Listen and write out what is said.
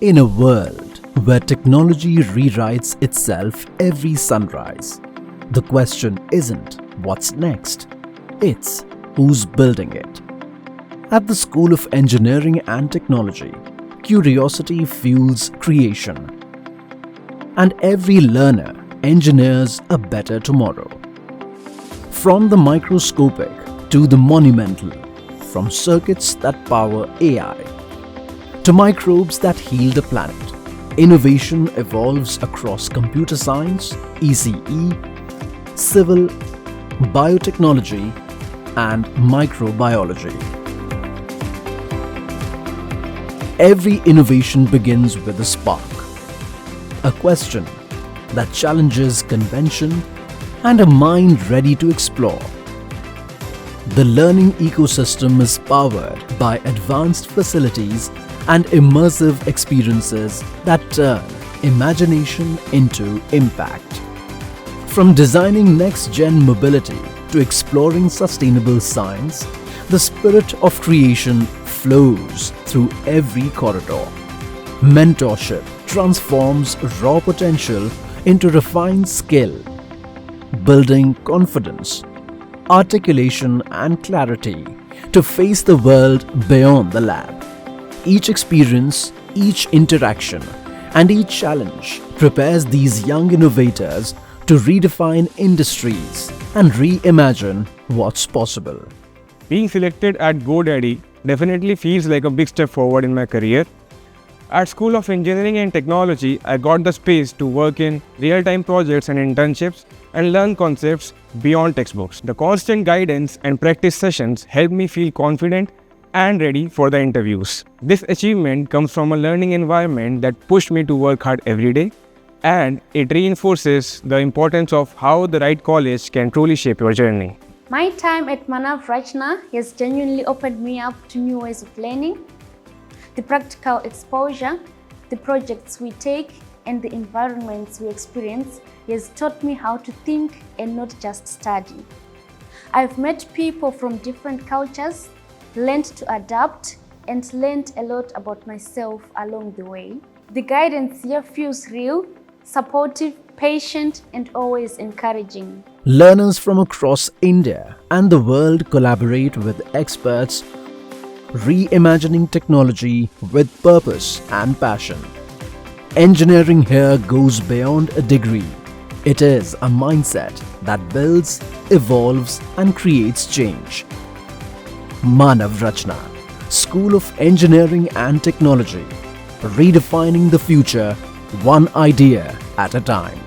In a world where technology rewrites itself every sunrise, the question isn't what's next, it's who's building it. At the School of Engineering and Technology, curiosity fuels creation, and every learner engineers a better tomorrow. From the microscopic to the monumental, from circuits that power AI to microbes that heal the planet, innovation evolves across computer science, ECE, civil, biotechnology, and microbiology. Every innovation begins with a spark, a question that challenges convention, and a mind ready to explore. The learning ecosystem is powered by advanced facilities and immersive experiences that turn imagination into impact. From designing next-gen mobility to exploring sustainable science, the spirit of creation flows through every corridor. Mentorship transforms raw potential into refined skill, building confidence, articulation, and clarity to face the world beyond the lab. Each experience, each interaction, and each challenge prepares these young innovators to redefine industries and reimagine what's possible. Being selected at GoDaddy definitely feels like a big step forward in my career. At School of Engineering and Technology, I got the space to work in real-time projects and internships and learn concepts beyond textbooks. The constant guidance and practice sessions helped me feel confident and ready for the interviews. This achievement comes from a learning environment that pushed me to work hard every day, and it reinforces the importance of how the right college can truly shape your journey. My time at Manav Rachna has genuinely opened me up to new ways of learning. The practical exposure, the projects we take, and the environments we experience has taught me how to think and not just study. I've met people from different cultures, learned to adapt, and learned a lot about myself along the way. The guidance here feels real, supportive, patient, and always encouraging. Learners from across India and the world collaborate with experts, reimagining technology with purpose and passion. Engineering here goes beyond a degree. It is a mindset that builds, evolves, and creates change. Manav Rachna, School of Engineering and Technology, redefining the future one idea at a time.